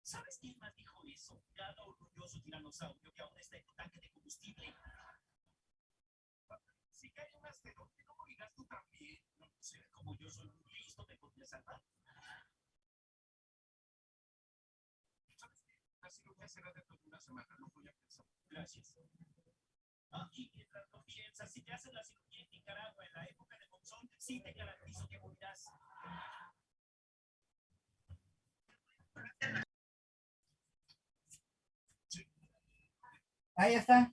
¿Sabes quién más dijo eso? Cada orgulloso tiranosaurio que aún está en tu tanque de combustible. Si cae un asteroide, ¿no morirás tú también? No sé, como yo soy muy listo, ¿me podría salvar? ¿Sabes qué? La cirugía será dentro de una semana, no voy a pensar. Gracias. Ah, y mientras no piensas, si te hacen la cirugía en Nicaragua en la época de monzón, sí te garantizo que morirás. Ahí está.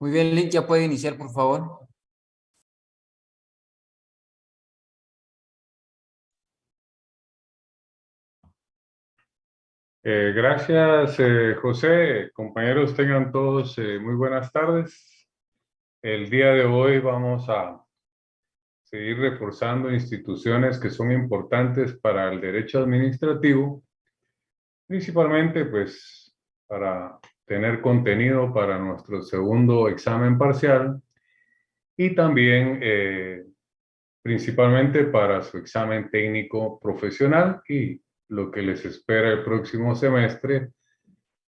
Muy bien, Lick, ya puede iniciar, por favor. Gracias, José. Compañeros, tengan todos muy buenas tardes. El día de hoy vamos a seguir reforzando instituciones que son importantes para el derecho administrativo, principalmente pues para tener contenido para nuestro segundo examen parcial y también principalmente para su examen técnico profesional y lo que les espera el próximo semestre,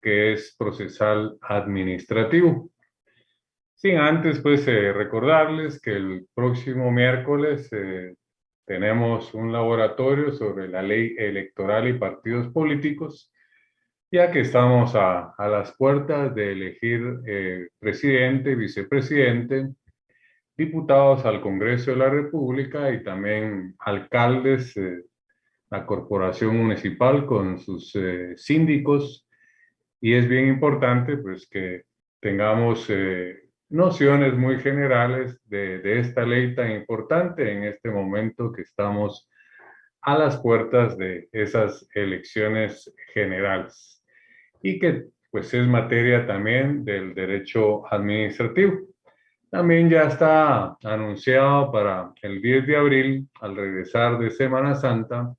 que es procesal administrativo. Sin antes, pues, recordarles que el próximo miércoles tenemos un laboratorio sobre la ley electoral y partidos políticos, ya que estamos a las puertas de elegir presidente, vicepresidente, diputados al Congreso de la República y también alcaldes, la corporación municipal con sus síndicos. Y es bien importante pues que tengamos nociones muy generales de esta ley tan importante en este momento que estamos a las puertas de esas elecciones generales y que pues es materia también del derecho administrativo. También ya está anunciado para el 10 de abril, al regresar de Semana Santa,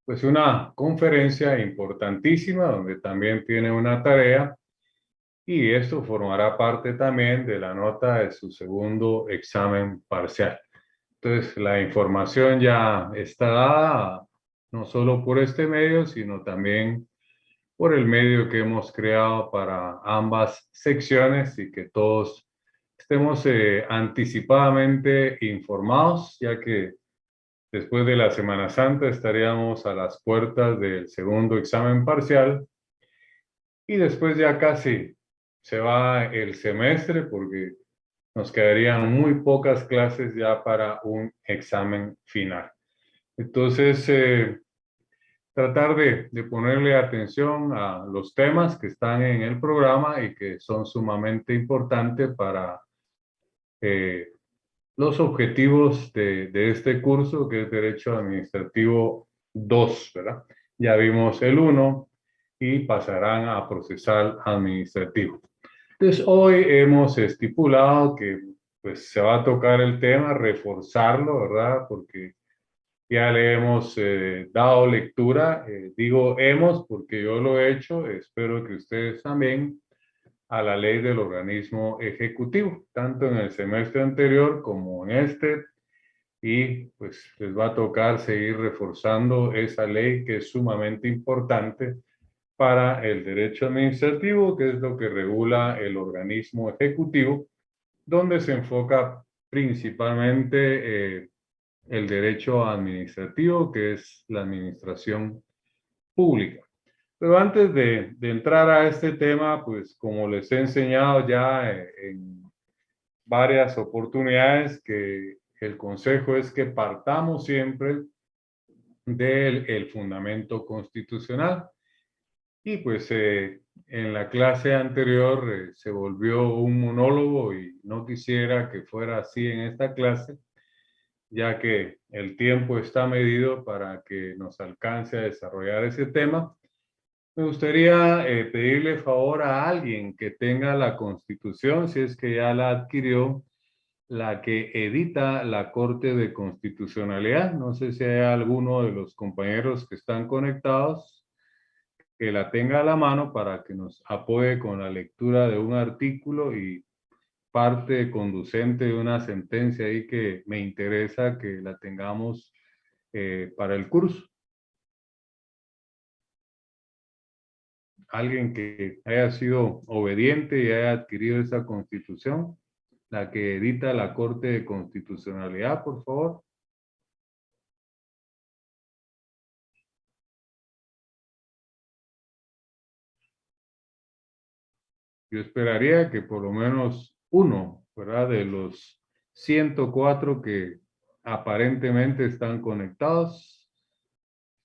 pues una conferencia importantísima donde también tiene una tarea y esto formará parte también de la nota de su segundo examen parcial. Entonces, la información ya está dada no solo por este medio, sino también por el medio que hemos creado para ambas secciones y que todos estemos anticipadamente informados, ya que después de la Semana Santa estaríamos a las puertas del segundo examen parcial y después ya casi se va el semestre porque nos quedarían muy pocas clases ya para un examen final. Entonces, tratar de ponerle atención a los temas que están en el programa y que son sumamente importantes para eh, los objetivos de este curso, que es Derecho Administrativo 2, ¿verdad? Ya vimos el 1 y pasarán a procesal administrativo. Entonces, hoy hemos estipulado que pues, se va a tocar el tema, reforzarlo, ¿verdad? Porque ya le hemos dado lectura, digo hemos porque yo lo he hecho, espero que ustedes también, a la ley del organismo ejecutivo, tanto en el semestre anterior como en este, y pues les va a tocar seguir reforzando esa ley que es sumamente importante para el derecho administrativo, que es lo que regula el organismo ejecutivo, donde se enfoca principalmente el derecho administrativo, que es la administración pública. Pero antes de entrar a este tema, pues como les he enseñado ya en varias oportunidades, que el consejo es que partamos siempre del el fundamento constitucional. Y pues en la clase anterior se volvió un monólogo y no quisiera que fuera así en esta clase, ya que el tiempo está medido para que nos alcance a desarrollar ese tema. Me gustaría pedirle favor a alguien que tenga la Constitución, si es que ya la adquirió, la que edita la Corte de Constitucionalidad. No sé si hay alguno de los compañeros que están conectados que la tenga a la mano para que nos apoye con la lectura de un artículo y parte conducente de una sentencia ahí que me interesa que la tengamos para el curso. Alguien que haya sido obediente y haya adquirido esa constitución, la que edita la Corte de Constitucionalidad, por favor. Yo esperaría que por lo menos uno, ¿verdad? De los 104 que aparentemente están conectados.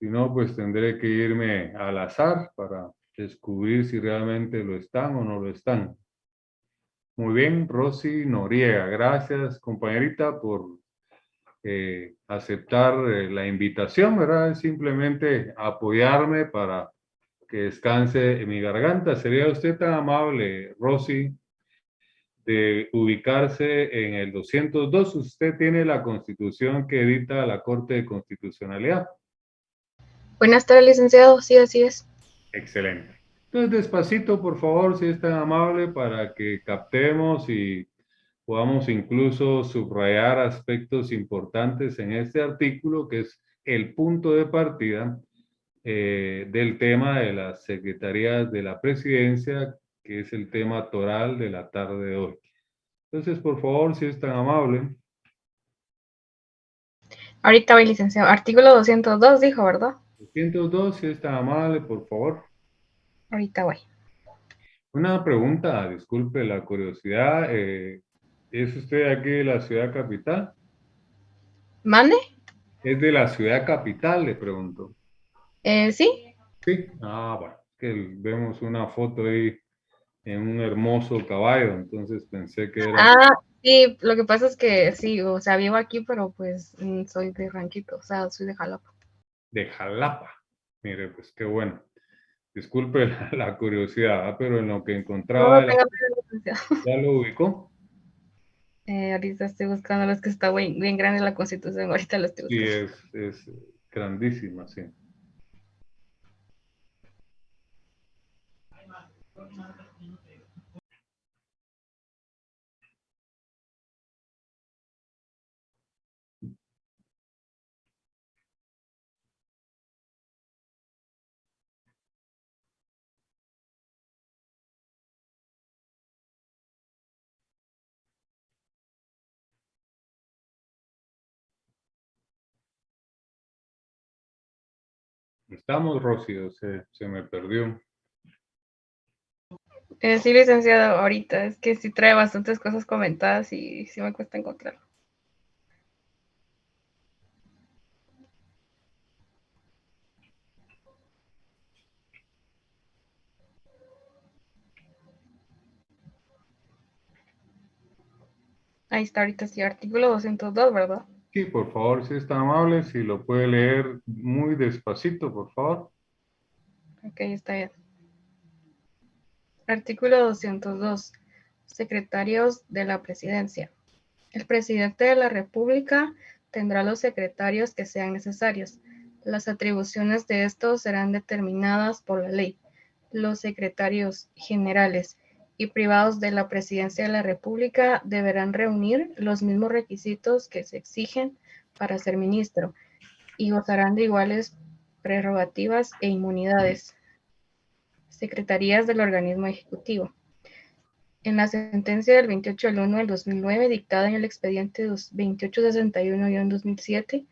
Si no, pues tendré que irme al azar para descubrir si realmente lo están o no lo están. Muy bien, Rosy Noriega. Gracias, compañerita, por aceptar la invitación, ¿verdad? Es simplemente apoyarme para que descanse en mi garganta. ¿Sería usted tan amable, Rosy, de ubicarse en el 202? Usted tiene la constitución que edita la Corte de Constitucionalidad. Buenas tardes, licenciado. Sí, así es. Excelente. Entonces, despacito, por favor, si es tan amable, para que captemos y podamos incluso subrayar aspectos importantes en este artículo, que es el punto de partida del tema de las secretarías de la presidencia, que es el tema toral de la tarde de hoy. Entonces, por favor, si es tan amable. Ahorita voy, licenciado. Artículo 202 dijo, ¿verdad? 202, si es tan amable, por favor. Ahorita voy. Una pregunta, disculpe la curiosidad. ¿Es usted aquí de la ciudad capital? ¿Mande? ¿Es de la ciudad capital? Le pregunto. Sí. Sí. Ah, bueno, que vemos una foto ahí en un hermoso caballo, entonces pensé que era Sí, lo que pasa es que sí, o sea, vivo aquí, pero pues soy de Ranquito, o sea, soy de Jalapa. de Jalapa. Mire, pues qué bueno. Disculpe la curiosidad, pero en lo que No, encontraba, tenga pena, licenciado. ¿ya lo ubicó? Ahorita estoy buscando, es que está bien, bien grande la Constitución, ahorita lo estoy Sí, buscando. es grandísima, sí. Estamos, Rocío, se me perdió. Sí, licenciado, ahorita, es que sí trae bastantes cosas comentadas y sí me cuesta encontrarlo. Ahí está, ahorita sí, artículo 202, ¿verdad? Sí, por favor, si es tan amable, si lo puede leer muy despacito, por favor. Ok, está bien. Artículo 202. Secretarios de la Presidencia. El presidente de la República tendrá los secretarios que sean necesarios. Las atribuciones de estos serán determinadas por la ley. Los secretarios generales y privados de la Presidencia de la República deberán reunir los mismos requisitos que se exigen para ser ministro y gozarán de iguales prerrogativas e inmunidades. Secretarías del organismo ejecutivo. En la sentencia del 28 del 1 del 2009, dictada en el expediente 2861-2007,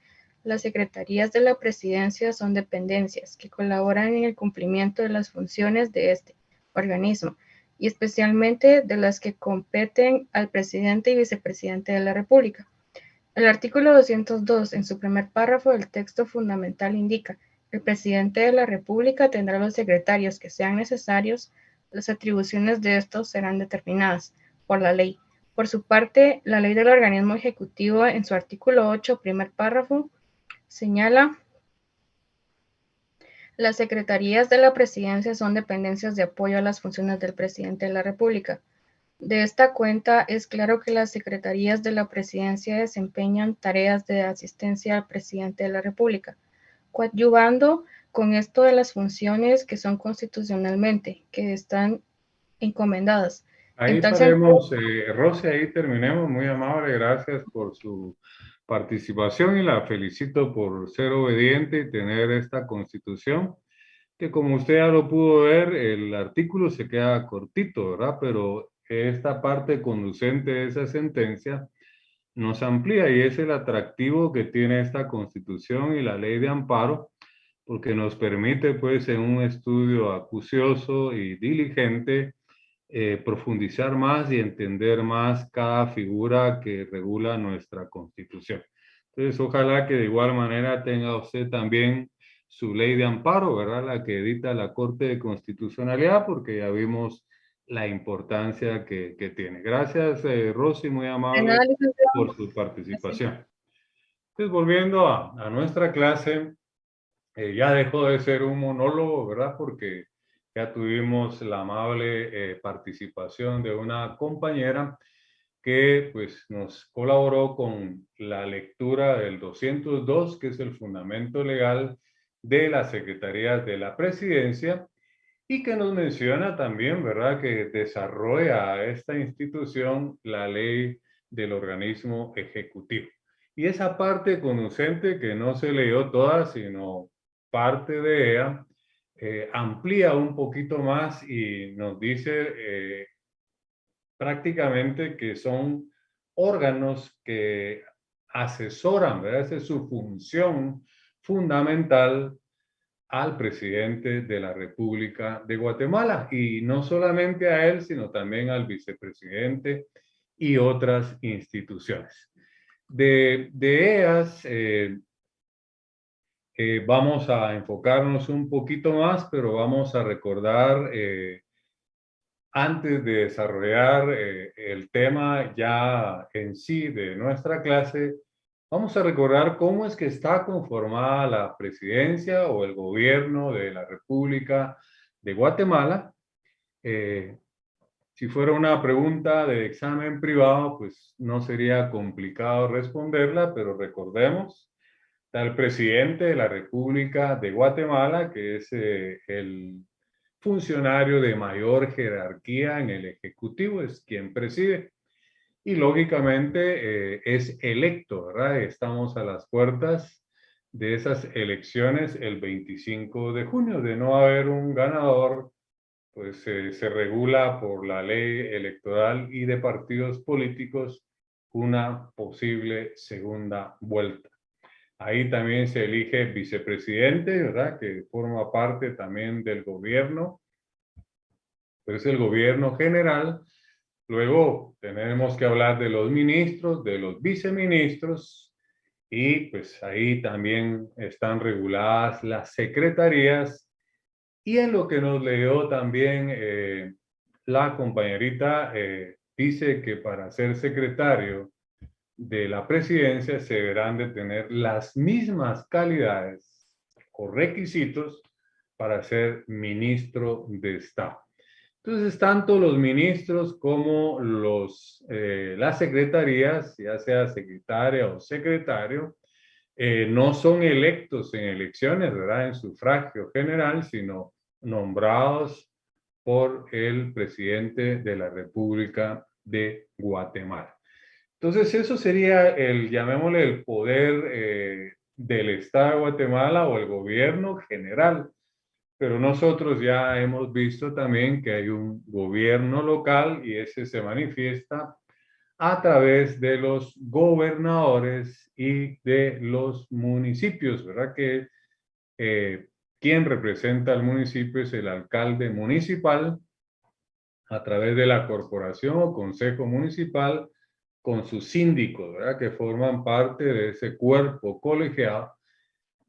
las secretarías de la presidencia son dependencias que colaboran en el cumplimiento de las funciones de este organismo y especialmente de las que competen al presidente y vicepresidente de la República. El artículo 202, en su primer párrafo del texto fundamental, indica: el presidente de la República tendrá los secretarios que sean necesarios. Las atribuciones de estos serán determinadas por la ley. Por su parte, la ley del organismo ejecutivo, en su artículo 8, primer párrafo, señala: las secretarías de la presidencia son dependencias de apoyo a las funciones del presidente de la República. De esta cuenta, es claro que las secretarías de la presidencia desempeñan tareas de asistencia al presidente de la República, coadyuvando con esto de las funciones que son constitucionalmente, que están encomendadas. En Ahí tal sentido, paremos, Rosy, ahí terminemos. Muy amable, gracias por su participación y la felicito por ser obediente y tener esta constitución, que como usted ya lo pudo ver, el artículo se queda cortito, ¿verdad? Pero esta parte conducente de esa sentencia nos amplía y es el atractivo que tiene esta constitución y la ley de amparo, porque nos permite, pues, en un estudio acucioso y diligente, profundizar más y entender más cada figura que regula nuestra Constitución. Entonces, ojalá que de igual manera tenga usted también su ley de amparo, ¿verdad? La que edita la Corte de Constitucionalidad, porque ya vimos la importancia que tiene. Gracias, Rosy, muy De amable nada, licenciado. por su participación. Entonces, volviendo a nuestra clase, ya dejó de ser un monólogo, ¿verdad? Porque ya tuvimos la amable participación de una compañera que pues nos colaboró con la lectura del 202, que es el fundamento legal de las secretarías de la presidencia, y que nos menciona también, ¿verdad?, que desarrolla a esta institución la ley del organismo ejecutivo. Y esa parte conducente que no se leyó toda, sino parte de ella, amplía un poquito más y nos dice prácticamente que son órganos que asesoran, ¿verdad? Esa es su función fundamental al presidente de la República de Guatemala, y no solamente a él, sino también al vicepresidente y otras instituciones. De ellas vamos a enfocarnos un poquito más, pero vamos a recordar antes de desarrollar el tema ya en sí de nuestra clase, vamos a recordar cómo es que está conformada la presidencia o el gobierno de la República de Guatemala. Si fuera una pregunta de examen privado, pues no sería complicado responderla, pero recordemos, está el presidente de la República de Guatemala, que es el funcionario de mayor jerarquía en el Ejecutivo, es quien preside. Y lógicamente es electo, ¿verdad? Estamos a las puertas de esas elecciones el 25 de junio. De no haber un ganador, pues se regula por la ley electoral y de partidos políticos una posible segunda vuelta. Ahí también se elige vicepresidente, ¿verdad?, que forma parte también del gobierno, pero es el gobierno general. Luego tenemos que hablar de los ministros, de los viceministros, y pues ahí también están reguladas las secretarías. Y en lo que nos leyó también la compañerita, dice que para ser secretario de la presidencia se deberán de tener las mismas calidades o requisitos para ser ministro de Estado. Entonces, tanto los ministros como las secretarías, ya sea secretaria o secretario, no son electos en elecciones, ¿verdad?, en sufragio general, sino nombrados por el presidente de la República de Guatemala. Entonces, eso sería llamémosle, el poder del Estado de Guatemala o el gobierno general. Pero nosotros ya hemos visto también que hay un gobierno local y ese se manifiesta a través de los gobernadores y de los municipios, ¿verdad? Que quien representa al municipio es el alcalde municipal a través de la corporación o consejo municipal con sus síndicos, ¿verdad?, que forman parte de ese cuerpo colegiado,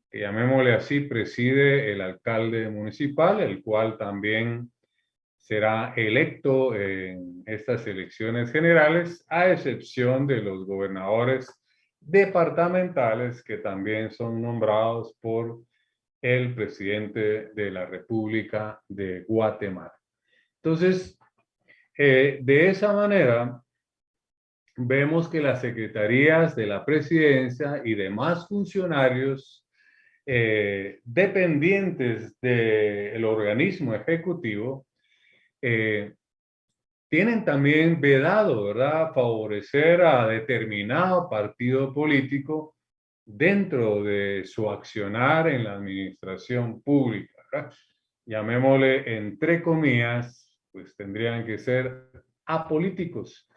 que llamémosle así, preside el alcalde municipal, el cual también será electo en estas elecciones generales, a excepción de los gobernadores departamentales, que también son nombrados por el presidente de la República de Guatemala. Entonces, de esa manera, vemos que las secretarías de la presidencia y demás funcionarios dependientes del organismo ejecutivo tienen también vedado, ¿verdad?, favorecer a determinado partido político dentro de su accionar en la administración pública, ¿verdad? Llamémosle entre comillas, pues tendrían que ser apolíticos.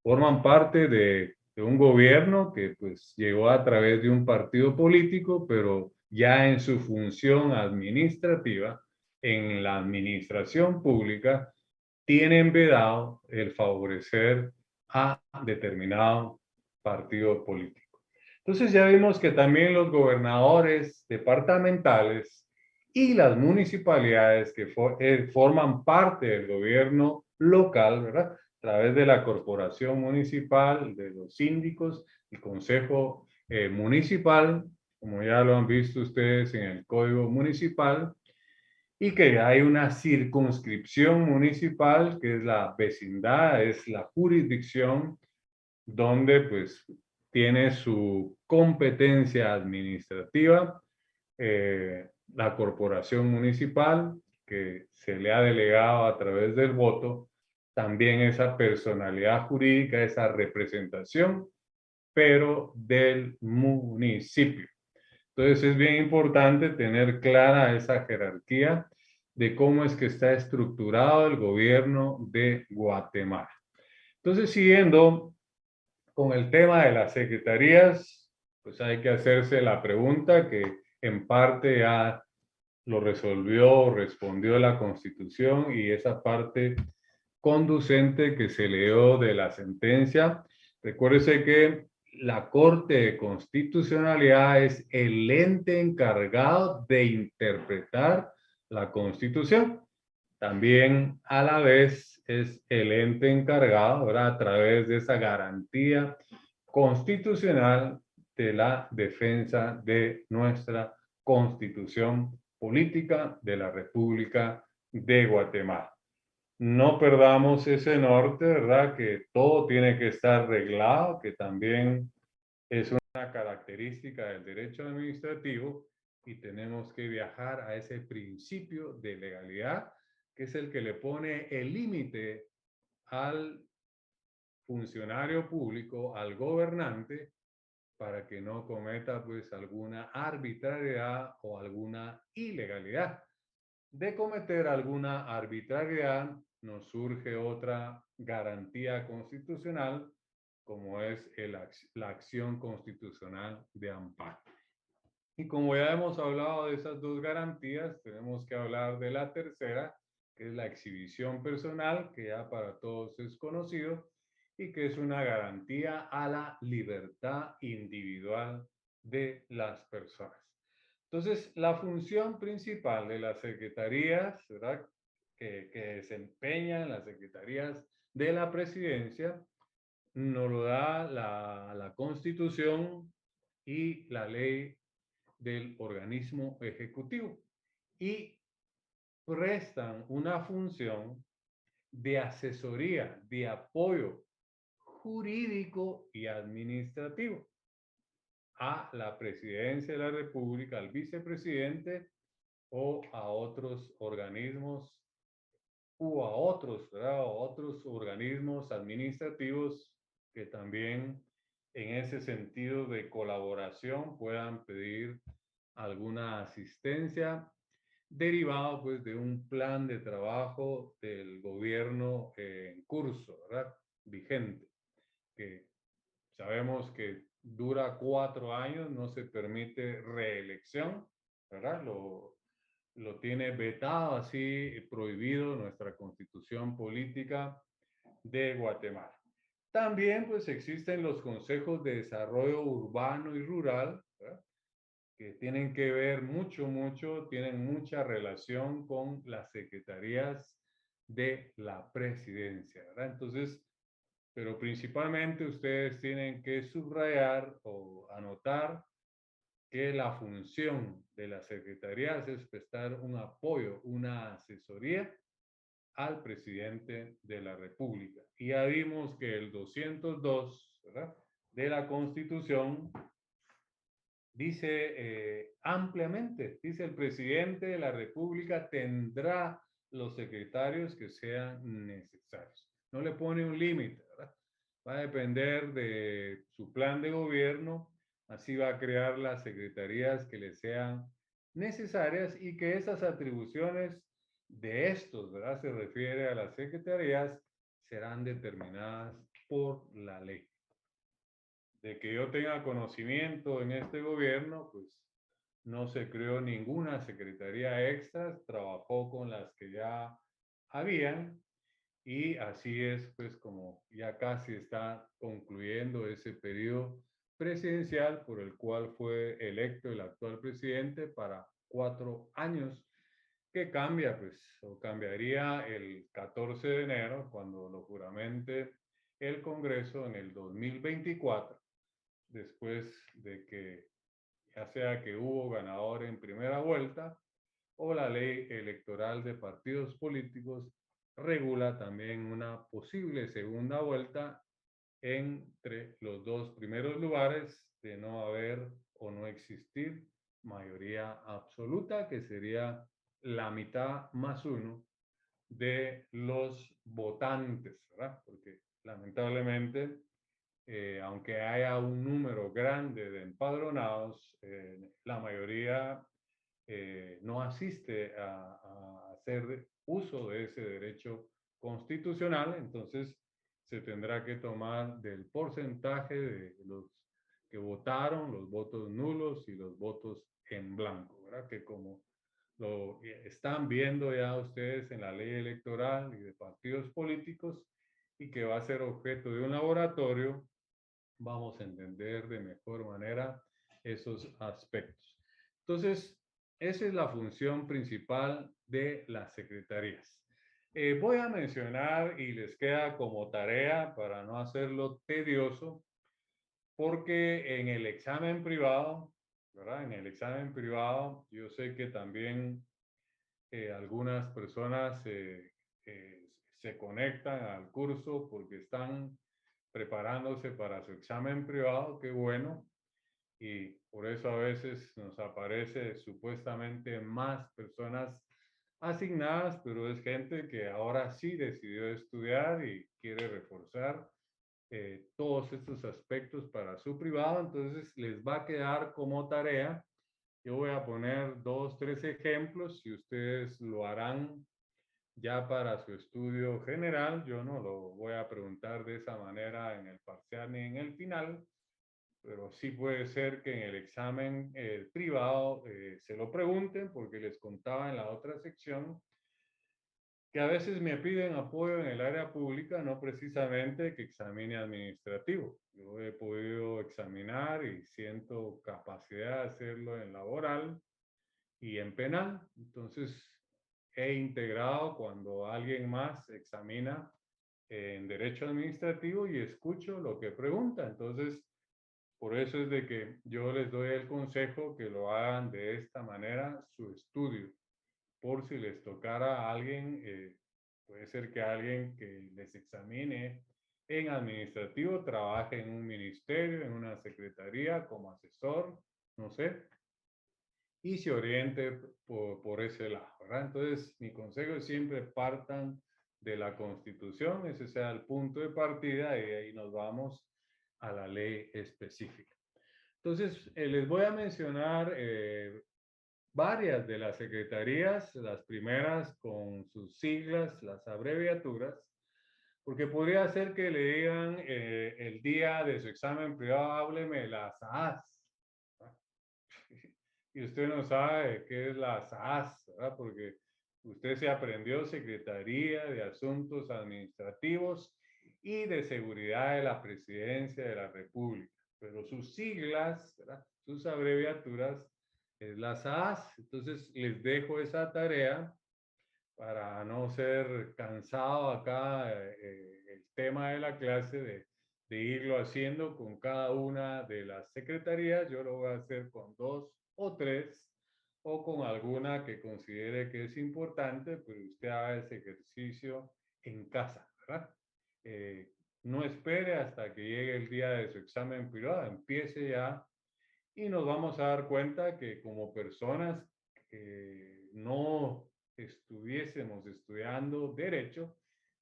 Forman parte de un gobierno que pues llegó a través de un partido político, pero ya en su función administrativa, en la administración pública, tienen vedado el favorecer a determinado partido político. Entonces ya vimos que también los gobernadores departamentales y las municipalidades que forman parte del gobierno local, ¿verdad? A través de la corporación municipal, de los síndicos, el consejo municipal, como ya lo han visto ustedes en el código municipal, y que hay una circunscripción municipal, que es la vecindad, es la jurisdicción donde pues tiene su competencia administrativa la corporación municipal, que se le ha delegado a través del voto, también esa personalidad jurídica, esa representación, pero del municipio. Entonces es bien importante tener clara esa jerarquía de cómo es que está estructurado el gobierno de Guatemala. Entonces, siguiendo con el tema de las secretarías, pues hay que hacerse la pregunta que en parte ya lo resolvió, respondió la Constitución y esa parte conducente que se leyó de la sentencia. Recuérdese que la Corte de Constitucionalidad es el ente encargado de interpretar la Constitución. También a la vez es el ente encargado, ¿verdad? A través de esa garantía constitucional de la defensa de nuestra Constitución política de la República de Guatemala. No perdamos ese norte, ¿verdad? Que todo tiene que estar reglado, que también es una característica del derecho administrativo y tenemos que viajar a ese principio de legalidad, que es el que le pone el límite al funcionario público, al gobernante, para que no cometa pues alguna arbitrariedad o alguna ilegalidad. De cometer alguna arbitrariedad nos surge otra garantía constitucional como es la acción constitucional de amparo. Y como ya hemos hablado de esas dos garantías, tenemos que hablar de la tercera, que es la exhibición personal, que ya para todos es conocido, y que es una garantía a la libertad individual de las personas. Entonces, la función principal de las secretarías, ¿verdad? Que desempeñan las secretarías de la presidencia, nos lo da la Constitución y la ley del organismo ejecutivo y prestan una función de asesoría, de apoyo jurídico y administrativo a la presidencia de la República, al vicepresidente o a otros organismos u a otros, ¿verdad? A otros organismos administrativos que también en ese sentido de colaboración puedan pedir alguna asistencia derivado pues de un plan de trabajo del gobierno en curso, ¿verdad? Vigente, que sabemos que dura 4 años, no se permite reelección, ¿verdad? Lo tiene vetado así, prohibido nuestra constitución política de Guatemala. También pues existen los consejos de desarrollo urbano y rural, ¿verdad? Que tienen que ver tienen mucha relación con las secretarías de la presidencia, ¿verdad? Entonces, pero principalmente ustedes tienen que subrayar o anotar que la función de las secretarías es prestar un apoyo, una asesoría al presidente de la República. Y ya vimos que el 202, ¿verdad?, de la Constitución dice ampliamente, dice el presidente de la República tendrá los secretarios que sean necesarios. No le pone un límite, ¿verdad? Va a depender de su plan de gobierno, así va a crear las secretarías que le sean necesarias y que esas atribuciones de estos, ¿verdad? Se refiere a las secretarías, serán determinadas por la ley. De que yo tenga conocimiento en este gobierno, pues no se creó ninguna secretaría extra, trabajó con las que ya habían y así es pues como ya casi está concluyendo ese periodo presidencial por el cual fue electo el actual presidente para 4 años, que cambia, pues, o cambiaría el 14 de enero, cuando lo juramente el Congreso en el 2024, después de que ya sea que hubo ganador en primera vuelta o la ley electoral de partidos políticos regula también una posible segunda vuelta entre los dos primeros lugares de no haber o no existir mayoría absoluta, que sería la mitad más uno de los votantes, ¿verdad? Porque lamentablemente, aunque haya un número grande de empadronados, la mayoría no asiste a hacer uso de ese derecho constitucional, entonces se tendrá que tomar del porcentaje de los que votaron, los votos nulos y los votos en blanco, ¿verdad? Que como lo están viendo ya ustedes en la ley electoral y de partidos políticos y que va a ser objeto de un laboratorio, vamos a entender de mejor manera esos aspectos. Entonces, esa es la función principal de las secretarías. Voy a mencionar y les queda como tarea para no hacerlo tedioso, porque en el examen privado, ¿verdad? En el examen privado, yo sé que también algunas personas se conectan al curso porque están preparándose para su examen privado, qué bueno, y por eso a veces nos aparece supuestamente más personas asignadas, pero es gente que ahora sí decidió estudiar y quiere reforzar todos estos aspectos para su privado, entonces les va a quedar como tarea. Yo voy a poner 2, 3 ejemplos, si ustedes lo harán ya para su estudio general, yo no lo voy a preguntar de esa manera en el parcial ni en el final, pero sí puede ser que en el examen privado se lo pregunten, porque les contaba en la otra sección que a veces me piden apoyo en el área pública, no precisamente que examine administrativo. Yo he podido examinar y siento capacidad de hacerlo en laboral y en penal. Entonces, he integrado cuando alguien más examina en derecho administrativo y escucho lo que pregunta. Entonces, por eso es de que yo les doy el consejo que lo hagan de esta manera su estudio. Por si les tocara a alguien, puede ser que alguien que les examine en administrativo trabaje en un ministerio, en una secretaría como asesor, no sé, y se oriente por ese lado, ¿verdad? Entonces, mi consejo es siempre partan de la Constitución, ese sea el punto de partida y de ahí nos vamos a la ley específica. Entonces, les voy a mencionar varias de las secretarías, las primeras con sus siglas, las abreviaturas, porque podría ser que le digan el día de su examen privado, hábleme de las AAS. Y usted no sabe qué es la SAS, ¿verdad? Porque usted se aprendió Secretaría de Asuntos Administrativos y de Seguridad de la Presidencia de la República, pero sus siglas, ¿verdad? Sus abreviaturas es la SAS. Entonces les dejo esa tarea para no ser cansado acá el tema de la clase de irlo haciendo con cada una de las secretarías. Yo lo voy a hacer con 2 o 3 o con alguna que considere que es importante, pero usted haga ese ejercicio en casa, ¿verdad? No espere hasta que llegue el día de su examen privado, empiece ya y nos vamos a dar cuenta que como personas que no estuviésemos estudiando derecho,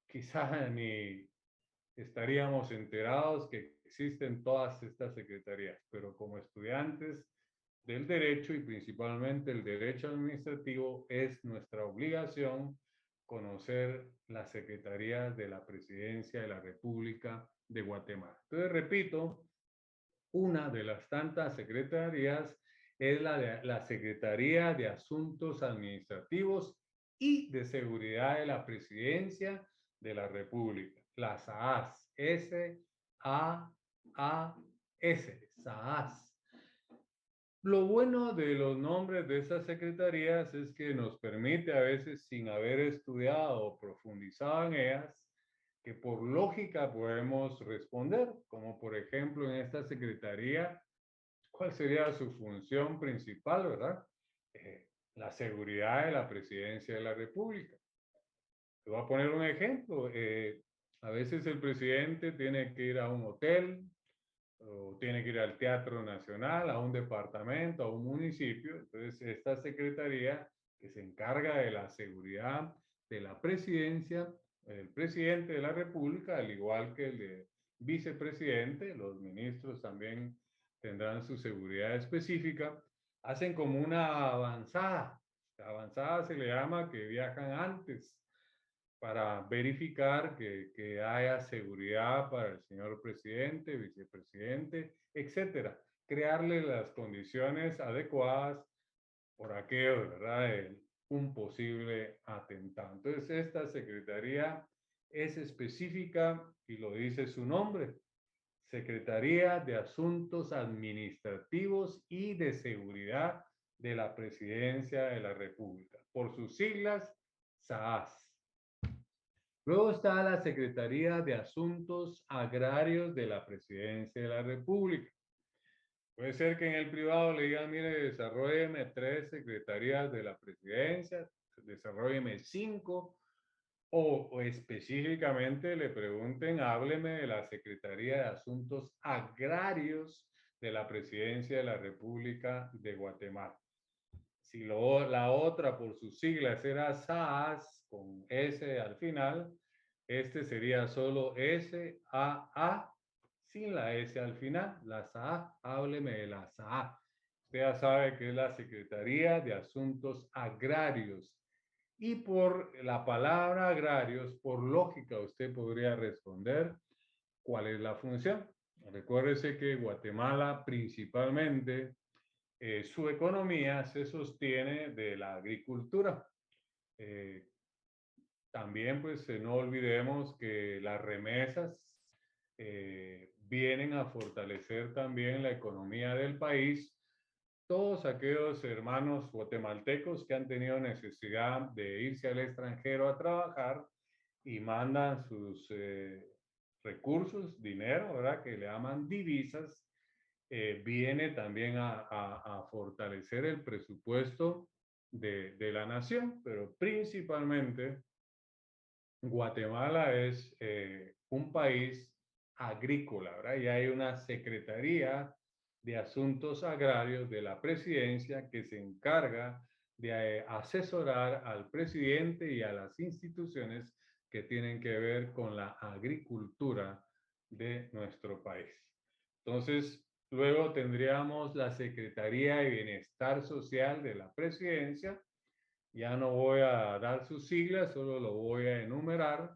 quizá ni estaríamos enterados que existen todas estas secretarías, pero como estudiantes del derecho y principalmente el derecho administrativo, es nuestra obligación conocer las secretarías de la Presidencia de la República de Guatemala. Entonces, repito, una de las tantas secretarías es la Secretaría de Asuntos Administrativos y de Seguridad de la Presidencia de la República, la SAAS, S-A-A-S, SAAS. Lo bueno de los nombres de estas secretarías es que nos permite a veces, sin haber estudiado o profundizado en ellas, que por lógica podemos responder, como por ejemplo en esta secretaría, ¿cuál sería su función principal, verdad? La seguridad de la presidencia de la República. Te voy a poner un ejemplo. A veces el presidente tiene que ir a un hotel o tiene que ir al Teatro Nacional, a un departamento, a un municipio. Entonces, esta secretaría que se encarga de la seguridad de la presidencia, el presidente de la República, al igual que el de vicepresidente, los ministros también tendrán su seguridad específica, hacen como una avanzada. La avanzada se le llama que viajan antes para verificar que haya seguridad para el señor presidente, vicepresidente, etcétera. Crearle las condiciones adecuadas por aquello, ¿verdad? Un posible atentado. Entonces, esta secretaría es específica y lo dice su nombre. Secretaría de Asuntos Administrativos y de Seguridad de la Presidencia de la República. Por sus siglas, SAAS. Luego está la Secretaría de Asuntos Agrarios de la Presidencia de la República. Puede ser que en el privado le digan, mire, desarrolleme 3 secretarías de la presidencia, desarrolleme 5, o específicamente le pregunten, hábleme de la Secretaría de Asuntos Agrarios de la Presidencia de la República de Guatemala. Si la otra por sus siglas era SAAS, con S al final, este sería solo SAA, sin la S al final. La SAA, hábleme de la SAA. Usted ya sabe que es la Secretaría de Asuntos Agrarios. Y por la palabra agrarios, por lógica, usted podría responder cuál es la función. Recuérdese que Guatemala principalmente su economía se sostiene de la agricultura. También, pues, no olvidemos que las remesas vienen a fortalecer también la economía del país. Todos aquellos hermanos guatemaltecos que han tenido necesidad de irse al extranjero a trabajar y mandan sus recursos, dinero, ¿verdad? Que le llaman divisas, viene también a fortalecer el presupuesto de la nación, pero principalmente Guatemala es un país agrícola, ¿verdad? Y hay una Secretaría de Asuntos Agrarios de la Presidencia que se encarga de asesorar al presidente y a las instituciones que tienen que ver con la agricultura de nuestro país. Entonces, luego tendríamos la Secretaría de Bienestar Social de la Presidencia. Ya no voy a dar sus siglas, solo lo voy a enumerar.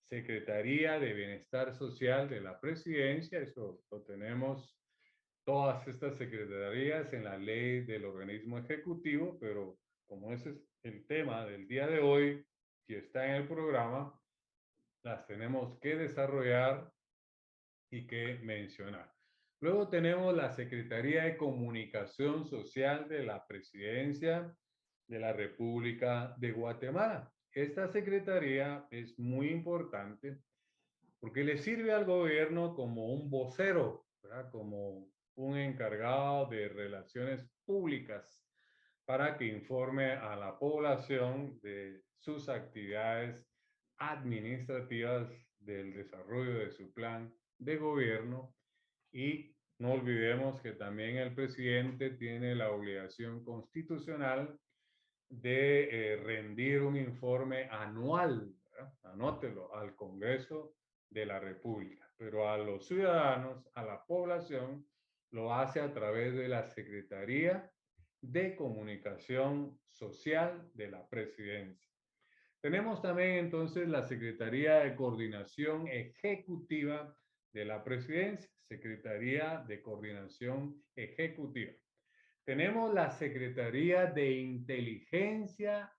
Secretaría de Bienestar Social de la Presidencia, eso lo tenemos todas estas secretarías en la ley del organismo ejecutivo, pero como ese es el tema del día de hoy y está en el programa, las tenemos que desarrollar y que mencionar. Luego tenemos la Secretaría de Comunicación Social de la Presidencia de la República de Guatemala. Esta secretaría es muy importante porque le sirve al gobierno como un vocero, ¿verdad? Como un encargado de relaciones públicas para que informe a la población de sus actividades administrativas del desarrollo de su plan de gobierno. Y no olvidemos que también el presidente tiene la obligación constitucional de rendir un informe anual, ¿verdad? Anótelo, al Congreso de la República, pero a los ciudadanos, a la población, lo hace a través de la Secretaría de Comunicación Social de la Presidencia. Tenemos también entonces la Secretaría de Coordinación Ejecutiva de la Presidencia, Secretaría de Coordinación Ejecutiva. Tenemos la Secretaría de Inteligencia,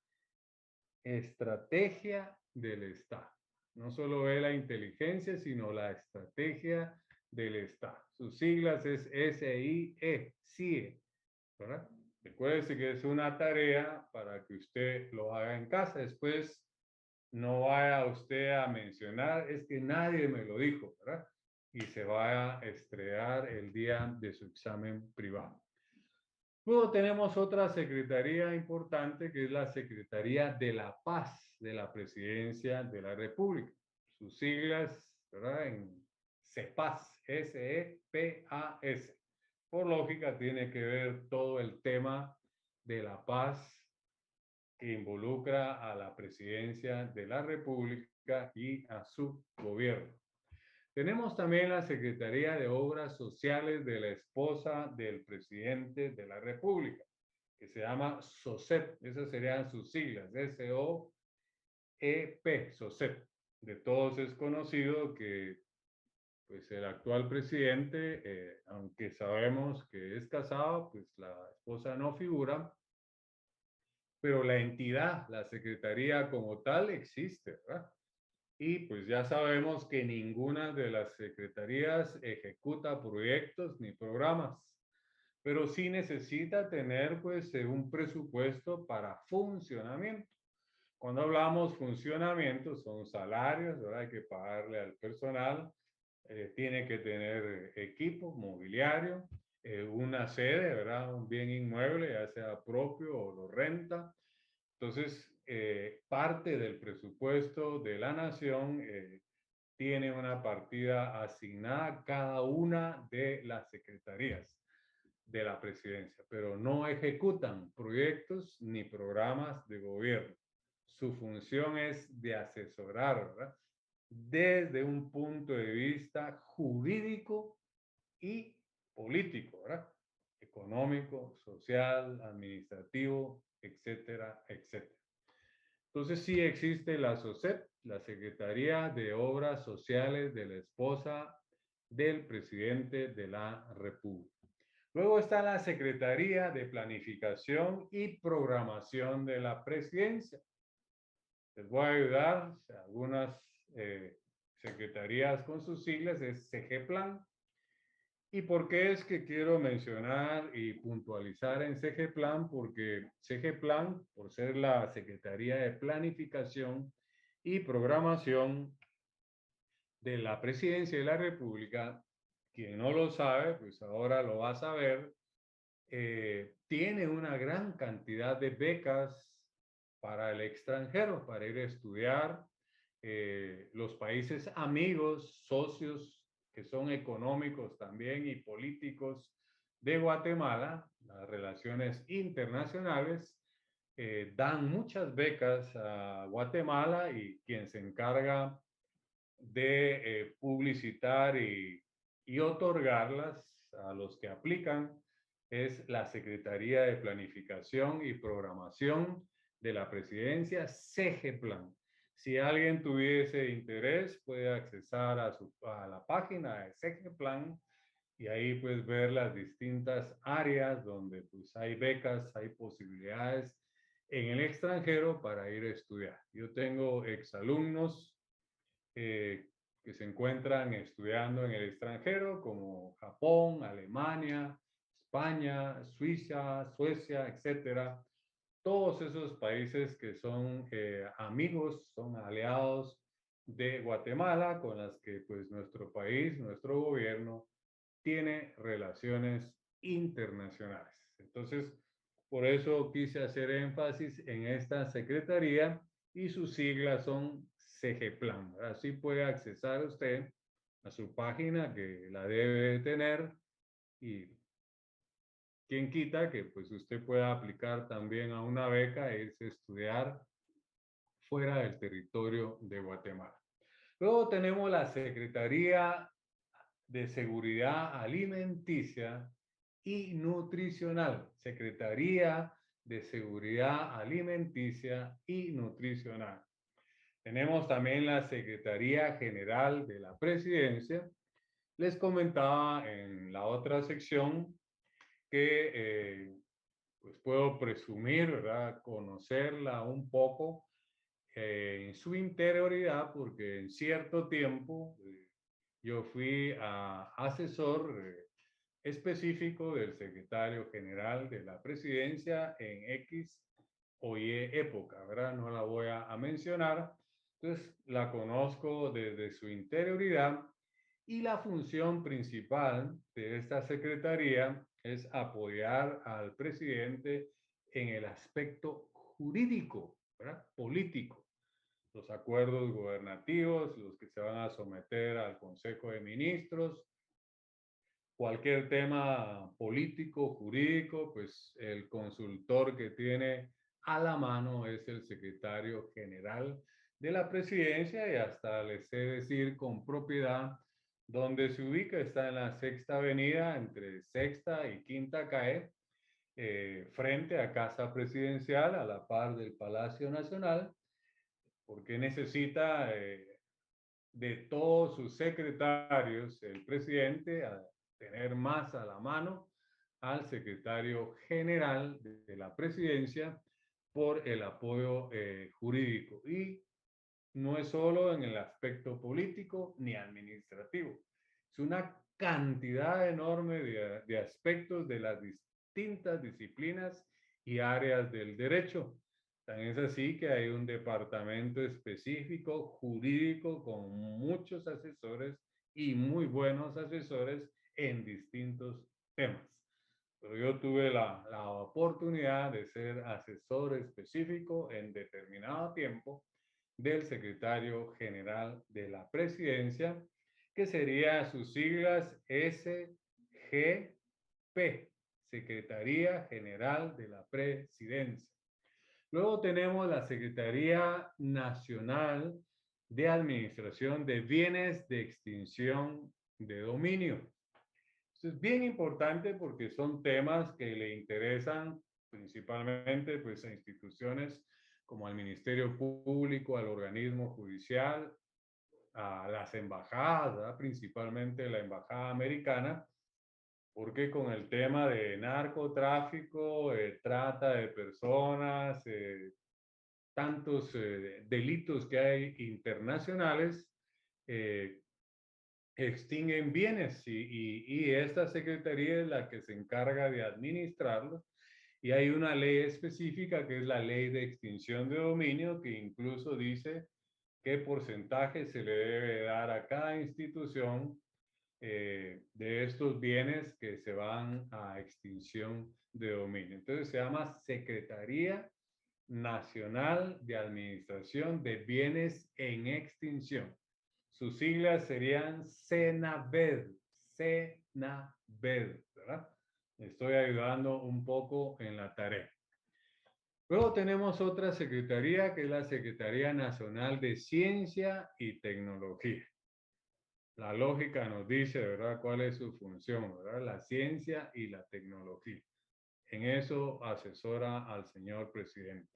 Estrategia del Estado. No solo ve la inteligencia, sino la estrategia del Estado. Sus siglas es SIE, CIE, ¿verdad? Recuérdese que es una tarea para que usted lo haga en casa. Después no vaya usted a mencionar, es que nadie me lo dijo, ¿verdad? Y se vaya a estrellar el día de su examen privado. Luego tenemos otra secretaría importante que es la Secretaría de la Paz de la Presidencia de la República. Sus siglas, ¿verdad? En CEPAS, S-E-P-A-S. Por lógica, tiene que ver todo el tema de la paz que involucra a la Presidencia de la República y a su gobierno. Tenemos también la Secretaría de Obras Sociales de la esposa del presidente de la República, que se llama SOCEP. Esas serían sus siglas, S-O-E-P, SOCEP. De todos es conocido que pues, el actual presidente, aunque sabemos que es casado, pues la esposa no figura, pero la entidad, la secretaría como tal existe, ¿verdad? Y pues ya sabemos que ninguna de las secretarías ejecuta proyectos ni programas, pero sí necesita tener pues un presupuesto para funcionamiento. Cuando hablamos funcionamiento son salarios, ¿verdad? Hay que pagarle al personal, tiene que tener equipo, mobiliario, una sede, ¿verdad? Un bien inmueble, ya sea propio o lo renta. Entonces, parte del presupuesto de la nación tiene una partida asignada a cada una de las secretarías de la presidencia, pero no ejecutan proyectos ni programas de gobierno. Su función es de asesorar, ¿verdad? Desde un punto de vista jurídico y político, ¿verdad? Económico, social, administrativo, etcétera, etcétera. Entonces sí existe la SOCEP, la Secretaría de Obras Sociales de la esposa del presidente de la República. Luego está la Secretaría de Planificación y Programación de la Presidencia. Les voy a ayudar, algunas secretarías con sus siglas es CGPLAN. ¿Y por qué es que quiero mencionar y puntualizar en CGPLAN? Porque CGPLAN, por ser la Secretaría de Planificación y Programación de la Presidencia de la República, quien no lo sabe, pues ahora lo va a saber, tiene una gran cantidad de becas para el extranjero, para ir a estudiar. Los países amigos, socios que son económicos también y políticos de Guatemala, las relaciones internacionales, dan muchas becas a Guatemala y quien se encarga de publicitar y otorgarlas a los que aplican es la Secretaría de Planificación y Programación de la Presidencia, CGPLAN. Si alguien tuviese interés, puede accesar a la página de CGPLAN y ahí puedes ver las distintas áreas donde pues hay becas, hay posibilidades en el extranjero para ir a estudiar. Yo tengo exalumnos que se encuentran estudiando en el extranjero, como Japón, Alemania, España, Suiza, Suecia, etcétera. Todos esos países que son amigos, son aliados de Guatemala, con las que pues nuestro país, nuestro gobierno, tiene relaciones internacionales. Entonces, por eso quise hacer énfasis en esta secretaría y sus siglas son CGPLAN. Así puede accesar usted a su página que la debe tener y quién quita que pues usted pueda aplicar también a una beca e irse a estudiar fuera del territorio de Guatemala. Luego tenemos la Secretaría de Seguridad Alimenticia y Nutricional. Secretaría de Seguridad Alimenticia y Nutricional. Tenemos también la Secretaría General de la Presidencia. Les comentaba en la otra sección que pues puedo presumir, ¿verdad? Conocerla un poco en su interioridad porque en cierto tiempo yo fui asesor específico del secretario general de la presidencia en X o Y época, ¿verdad? No la voy a mencionar. Entonces, la conozco desde su interioridad y la función principal de esta secretaría es apoyar al presidente en el aspecto jurídico, ¿verdad? Político. Los acuerdos gubernativos, los que se van a someter al Consejo de Ministros, cualquier tema político, jurídico, pues el consultor que tiene a la mano es el secretario general de la presidencia y hasta les sé decir con propiedad dónde se ubica. Está en la Sexta Avenida entre Sexta y Quinta Calle, frente a Casa Presidencial, a la par del Palacio Nacional, porque necesita de todos sus secretarios, el presidente, a tener más a la mano al secretario general de la presidencia por el apoyo jurídico. Y no es solo en el aspecto político ni administrativo, es una cantidad enorme de aspectos de las distintas disciplinas y áreas del derecho. Tan es así que hay un departamento específico jurídico con muchos asesores y muy buenos asesores en distintos temas. Pero yo tuve la oportunidad de ser asesor específico en determinado tiempo del secretario general de la presidencia, que sería sus siglas SGP, Secretaría General de la Presidencia. Luego tenemos la Secretaría Nacional de Administración de Bienes de Extinción de Dominio. Esto es bien importante porque son temas que le interesan principalmente pues, a instituciones como al Ministerio Público, al organismo judicial, a las embajadas, ¿verdad? Principalmente la embajada americana, porque con el tema de narcotráfico, trata de personas, tantos delitos que hay internacionales, extinguen bienes y esta secretaría es la que se encarga de administrarlos. Y hay una ley específica que es la ley de extinción de dominio que incluso dice qué porcentaje se le debe dar a cada institución de estos bienes que se van a extinción de dominio. Entonces se llama Secretaría Nacional de Administración de Bienes en Extinción. Sus siglas serían CENABED, CENABED, ¿verdad? Estoy ayudando un poco en la tarea. Luego tenemos otra secretaría que es la Secretaría Nacional de Ciencia y Tecnología. La lógica nos dice, ¿verdad?, cuál es su función, ¿verdad? La ciencia y la tecnología. En eso asesora al señor presidente.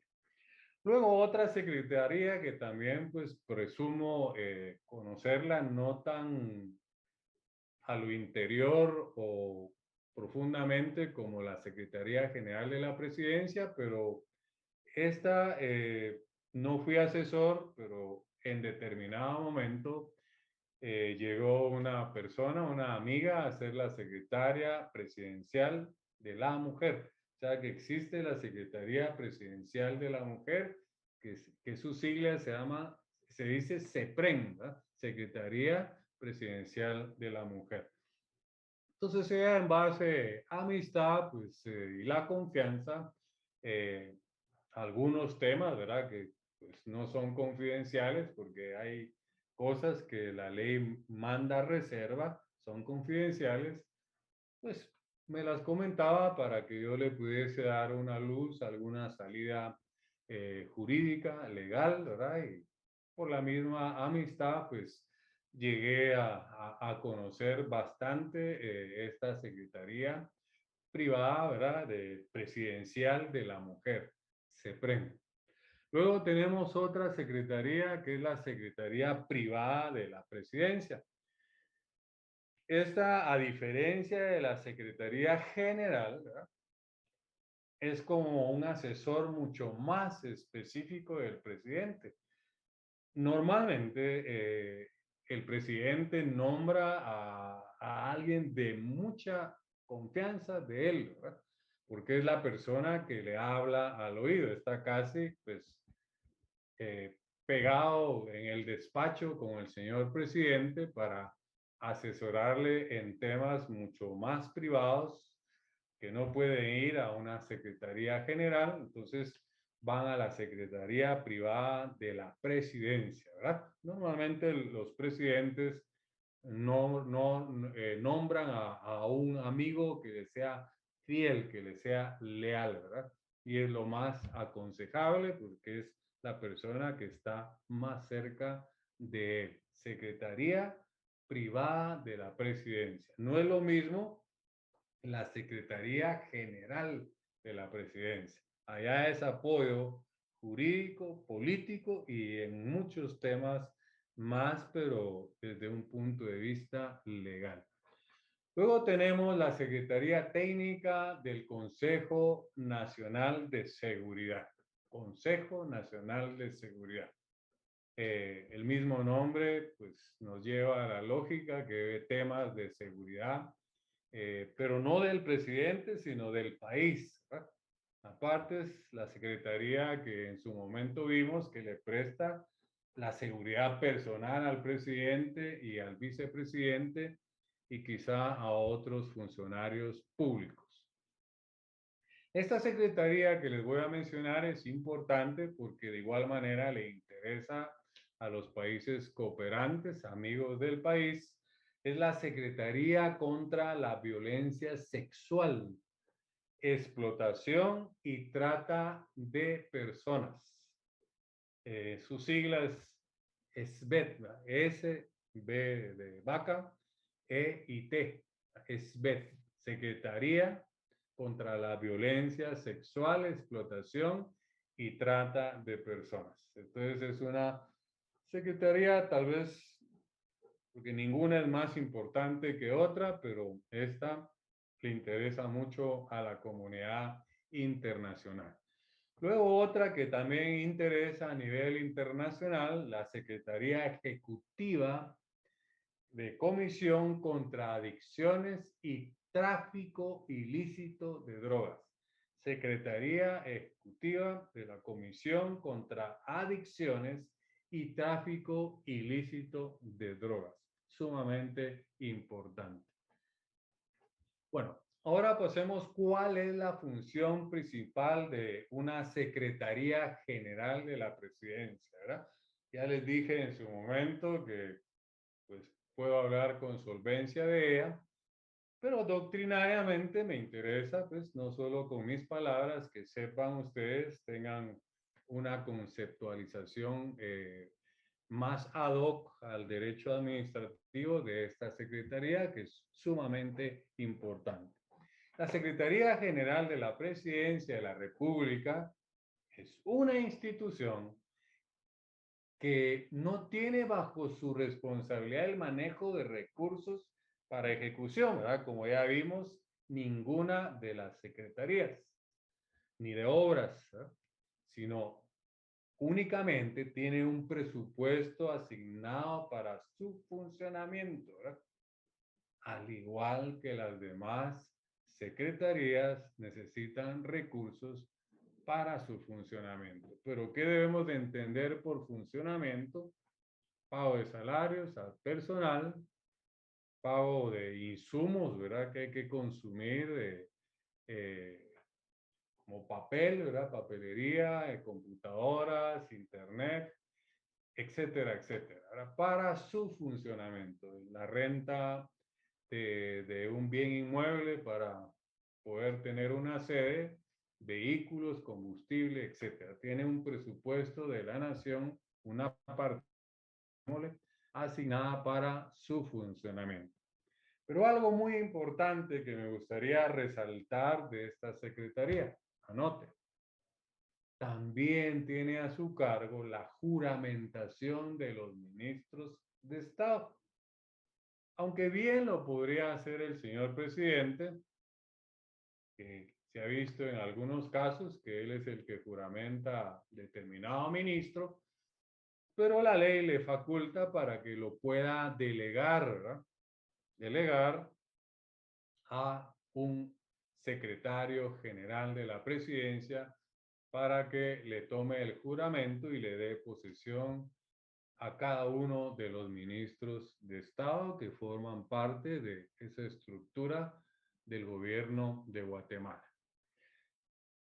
Luego otra secretaría que también pues presumo conocerla no tan a lo interior o profundamente como la Secretaría General de la Presidencia, pero esta no fui asesor, pero en determinado momento llegó una persona, una amiga, a ser la secretaria presidencial de la mujer. O sea que existe la Secretaría Presidencial de la Mujer, que su sigla se dice SEPREM, ¿verdad? Secretaría Presidencial de la Mujer. Entonces ella en base a amistad pues, y la confianza, algunos temas, ¿verdad? Que pues, no son confidenciales porque hay cosas que la ley manda reserva, son confidenciales, pues me las comentaba para que yo le pudiese dar una luz, alguna salida jurídica, legal, ¿verdad? Y por la misma amistad, pues llegué a conocer bastante esta secretaría privada, ¿verdad? De presidencial de la mujer, SEPREM. Luego tenemos otra secretaría que es la Secretaría Privada de la Presidencia. Esta, a diferencia de la Secretaría General, ¿verdad?, es como un asesor mucho más específico del presidente. Normalmente el presidente nombra a alguien de mucha confianza de él, ¿verdad? Porque es la persona que le habla al oído, está casi pues pegado en el despacho con el señor presidente para asesorarle en temas mucho más privados que no pueden ir a una secretaría general, entonces van a la secretaría privada de la presidencia, ¿verdad? Normalmente los presidentes nombran a un amigo que le sea fiel, que le sea leal, ¿verdad? Y es lo más aconsejable porque es la persona que está más cerca de él. Secretaría privada de la presidencia. No es lo mismo la Secretaría General de la Presidencia. Allá es apoyo jurídico, político y en muchos temas más, pero desde un punto de vista legal. Luego tenemos la Secretaría Técnica del Consejo Nacional de Seguridad. Consejo Nacional de Seguridad. El mismo nombre pues, nos lleva a la lógica que ve temas de seguridad, pero no del presidente, sino del país, ¿verdad? Aparte es la secretaría que en su momento vimos que le presta la seguridad personal al presidente y al vicepresidente y quizá a otros funcionarios públicos. Esta secretaría que les voy a mencionar es importante porque de igual manera le interesa a los países cooperantes, amigos del país, es la Secretaría contra la Violencia Sexual, Explotación y Trata de Personas. Sus siglas es SBET, S, B de vaca, E y T, SBET, Secretaría contra la Violencia Sexual, Explotación y Trata de Personas. Entonces es una secretaría tal vez porque ninguna es más importante que otra, pero esta le interesa mucho a la comunidad internacional. Luego otra que también interesa a nivel internacional, la Secretaría Ejecutiva de Comisión contra Adicciones y Tráfico Ilícito de Drogas. Secretaría Ejecutiva de la Comisión contra Adicciones y Tráfico Ilícito de Drogas. Sumamente importante. Bueno, ahora pasemos cuál es la función principal de una Secretaría General de la Presidencia, ¿verdad? Ya les dije en su momento que pues puedo hablar con solvencia de ella, pero doctrinariamente me interesa, pues no solo con mis palabras, que sepan ustedes, tengan una conceptualización más ad hoc al derecho administrativo de esta secretaría, que es sumamente importante. La Secretaría General de la Presidencia de la República es una institución que no tiene bajo su responsabilidad el manejo de recursos para ejecución, ¿verdad? Como ya vimos, ninguna de las secretarías, ni de obras, ¿verdad? Sino únicamente tiene un presupuesto asignado para su funcionamiento, ¿verdad? Al igual que las demás secretarías necesitan recursos para su funcionamiento. Pero ¿qué debemos de entender por funcionamiento? Pago de salarios al personal, pago de insumos, ¿verdad? Que hay que consumir como papel, ¿verdad? Papelería, computadoras, internet, etcétera, etcétera, ¿verdad? Para su funcionamiento. La renta de un bien inmueble para poder tener una sede, vehículos, combustible, etcétera. Tiene un presupuesto de la nación, una parte asignada para su funcionamiento. Pero algo muy importante que me gustaría resaltar de esta secretaría, anote, también tiene a su cargo la juramentación de los ministros de Estado. Aunque bien lo podría hacer el señor presidente, que se ha visto en algunos casos que él es el que juramenta determinado ministro, pero la ley le faculta para que lo pueda delegar, ¿verdad? Delegar a un secretario general de la presidencia para que le tome el juramento y le dé posesión a cada uno de los ministros de Estado que forman parte de esa estructura del gobierno de Guatemala.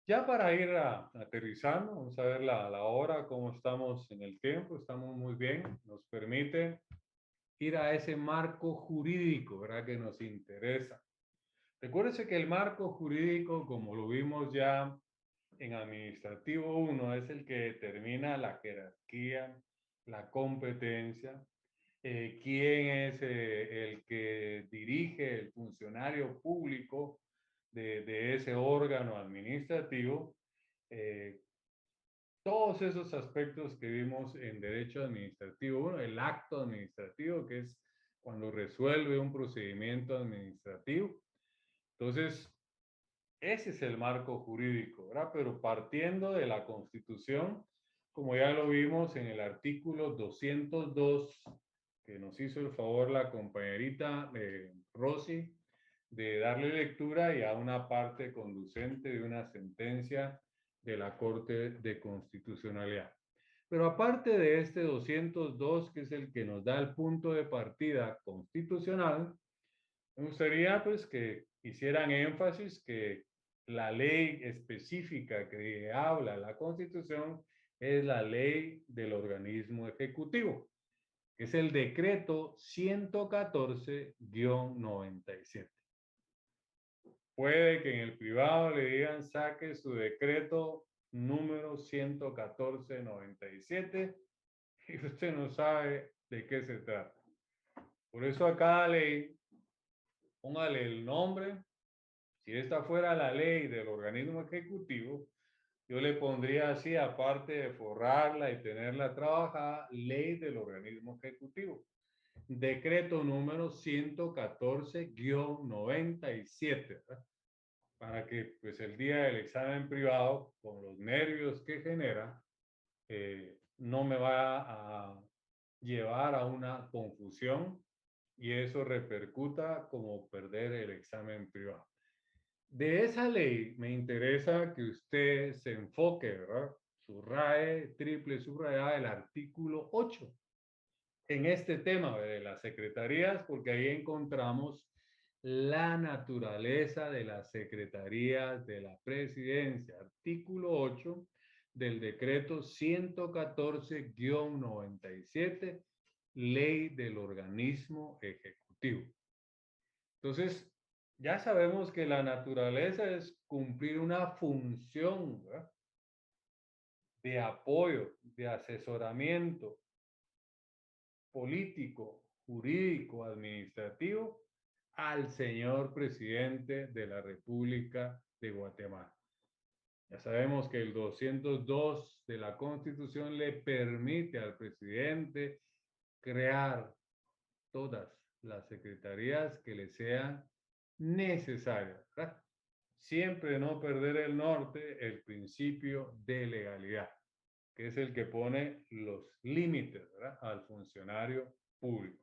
Ya para ir aterrizando, vamos a ver la hora, cómo estamos en el tiempo, estamos muy bien, nos permite ir a ese marco jurídico, ¿verdad? Que nos interesa. Recuérdese que el marco jurídico, como lo vimos ya en Administrativo 1, es el que determina la jerarquía, la competencia, quién es el que dirige el funcionario público de ese órgano administrativo. Todos esos aspectos que vimos en Derecho Administrativo 1, el acto administrativo, que es cuando resuelve un procedimiento administrativo. Entonces, ese es el marco jurídico, ¿verdad? Pero partiendo de la Constitución, como ya lo vimos en el artículo 202, que nos hizo el favor la compañerita Rosy de darle lectura, y a una parte conducente de una sentencia de la Corte de Constitucionalidad. Pero aparte de este 202, que es el que nos da el punto de partida constitucional, me gustaría pues que hicieran énfasis que la ley específica que habla la Constitución es la ley del organismo ejecutivo, que es el decreto 114-97. Puede que en el privado le digan saque su decreto número 114-97 y usted no sabe de qué se trata. Por eso a cada ley póngale el nombre. Si esta fuera la ley del organismo ejecutivo, yo le pondría así, aparte de forrarla y tenerla trabajada, ley del organismo ejecutivo. Decreto número 114-97, ¿verdad? Para que pues el día del examen privado, con los nervios que genera, no me va a llevar a una confusión y eso repercuta como perder el examen privado. De esa ley me interesa que usted se enfoque, ¿verdad? Subraye, triple subrayada el artículo 8 en este tema de las secretarías, porque ahí encontramos la naturaleza de las secretarías de la presidencia. Artículo 8 del decreto 114-97, ley del organismo ejecutivo. Entonces, ya sabemos que la naturaleza es cumplir una función, ¿verdad?, de apoyo, de asesoramiento político, jurídico, administrativo al señor presidente de la República de Guatemala. Ya sabemos que el 202 de la Constitución le permite al presidente crear todas las secretarías que le sean necesarias, ¿verdad? Siempre no perder el norte, el principio de legalidad, que es el que pone los límites, ¿verdad?, al funcionario público.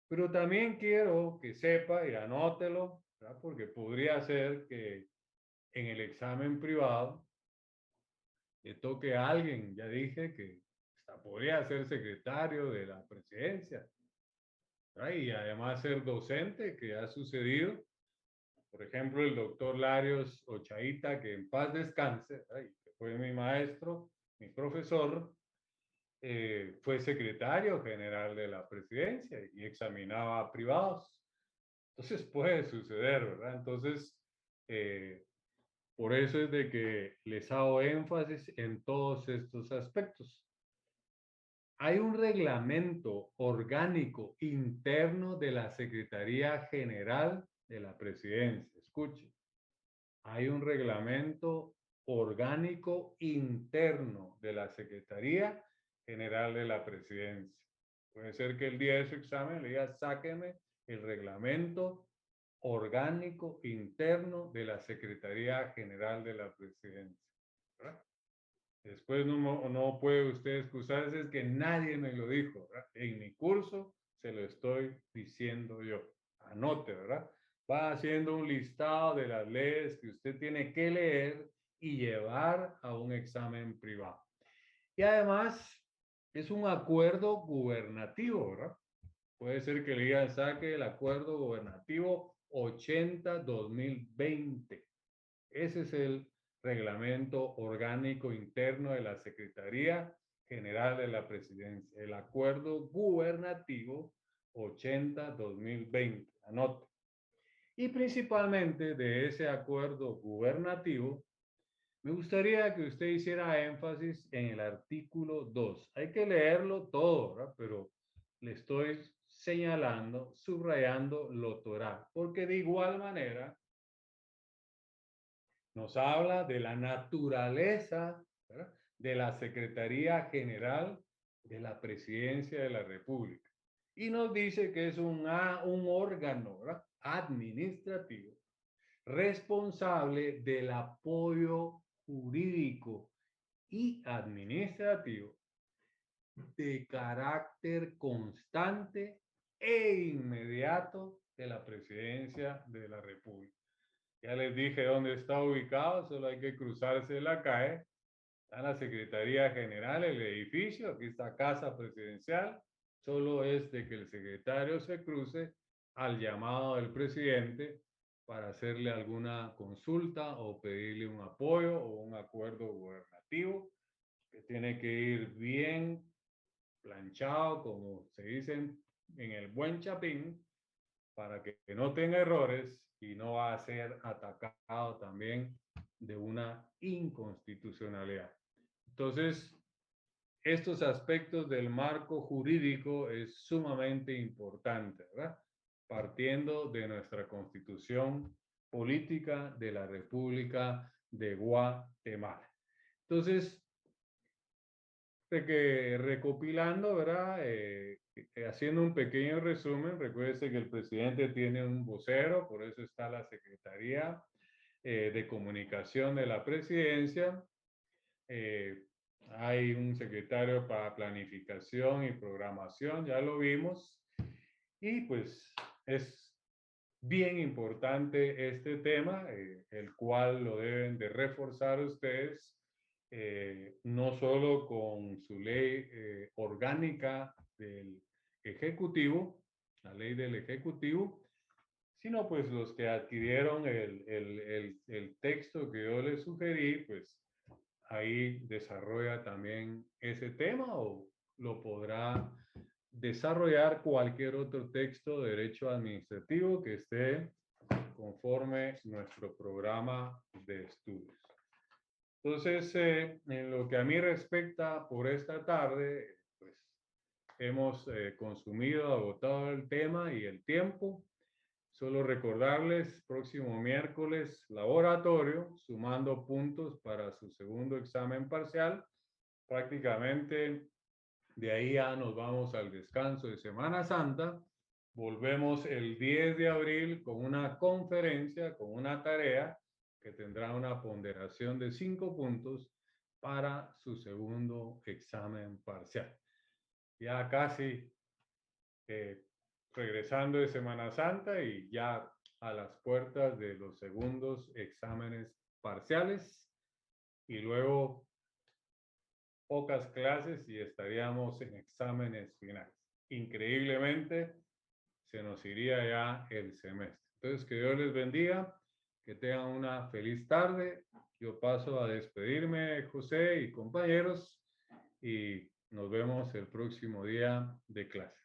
Pero también quiero que sepa y anótelo, ¿verdad?, porque podría ser que en el examen privado le toque a alguien, ya dije que hasta podría ser secretario de la presidencia, ¿verdad?, y además ser docente, que ha sucedido. Por ejemplo, el doctor Larios Ochaíta, que en paz descanse, ¿verdad?, que fue mi maestro, mi profesor, fue secretario general de la presidencia y examinaba a privados. Entonces puede suceder, ¿verdad? Entonces, por eso es de que les hago énfasis en todos estos aspectos. Hay un reglamento orgánico interno de la Secretaría General de la Presidencia. Escuchen, hay un reglamento orgánico interno de la Secretaría General de la Presidencia. Puede ser que el día de su examen le diga, sáqueme el reglamento orgánico interno de la Secretaría General de la Presidencia, ¿verdad? Después no puede usted excusarse, es que nadie me lo dijo, ¿verdad? En mi curso se lo estoy diciendo yo. Anote, ¿verdad? va haciendo un listado de las leyes que usted tiene que leer y llevar a un examen privado. Y además es un acuerdo gubernativo, ¿verdad? Puede ser que le digan, saque el acuerdo gubernativo 80-2020. Ese es el reglamento orgánico interno de la Secretaría General de la Presidencia, el acuerdo gubernativo 80-2020. Anote. Y principalmente de ese acuerdo gubernativo, me gustaría que usted hiciera énfasis en el artículo 2. Hay que leerlo todo, ¿verdad? Pero le estoy señalando, subrayando lo Torá, porque de igual manera nos habla de la naturaleza, ¿verdad?, de la Secretaría General de la Presidencia de la República. Y nos dice que es un órgano, ¿verdad?, administrativo responsable del apoyo jurídico y administrativo de carácter constante e inmediato de la Presidencia de la República. Ya les dije dónde está ubicado, solo hay que cruzarse la calle. Está en la Secretaría General, el edificio, aquí está Casa Presidencial. Solo es de que el secretario se cruce al llamado del presidente para hacerle alguna consulta o pedirle un apoyo o un acuerdo gubernativo que tiene que ir bien planchado, como se dice en el buen chapín, para que no tenga errores y no va a ser atacado también de una inconstitucionalidad. Entonces, estos aspectos del marco jurídico es sumamente importante, ¿verdad? Partiendo de nuestra Constitución Política de la República de Guatemala. Entonces, recopilando, ¿verdad? Haciendo un pequeño resumen, recuerde que el presidente tiene un vocero, por eso está la Secretaría de Comunicación de la Presidencia. Hay un secretario para Planificación y Programación, ya lo vimos. Y pues es bien importante este tema, el cual lo deben de reforzar ustedes. No solo con su ley orgánica del Ejecutivo, la ley del Ejecutivo, sino pues los que adquirieron el texto que yo les sugerí, pues ahí desarrolla también ese tema o lo podrá desarrollar cualquier otro texto de derecho administrativo que esté conforme nuestro programa de estudios. Entonces, en lo que a mí respecta por esta tarde, pues hemos consumido, agotado el tema y el tiempo. Solo recordarles, próximo miércoles, laboratorio, sumando puntos para su segundo examen parcial. Prácticamente de ahí ya nos vamos al descanso de Semana Santa. Volvemos el 10 de abril con una conferencia, con una tarea que tendrá una ponderación de 5 puntos para su segundo examen parcial. Ya casi regresando de Semana Santa y ya a las puertas de los segundos exámenes parciales y luego pocas clases y estaríamos en exámenes finales. Increíblemente se nos iría ya el semestre. Entonces, que Dios les bendiga, que tengan una feliz tarde. Yo paso a despedirme, José y compañeros, y nos vemos el próximo día de clases.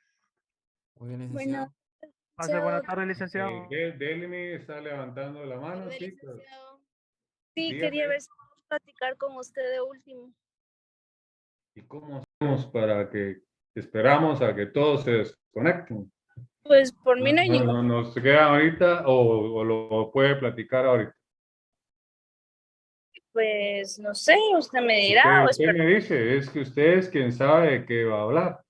Muy bien, licenciado. Bueno, Pase buena tarde, licenciado. Delmi está levantando la mano, tarde, chicos. licenciado. Sí, Dígame. quería ver si podemos platicar con usted de último. ¿Y cómo hacemos para que esperamos a que todos se desconecten? Pues por mí no hay ningún... No, nos queda ahorita o lo puede platicar ahorita. Pues no sé, usted me dirá. Usted me dice, es que usted es quien sabe de qué va a hablar.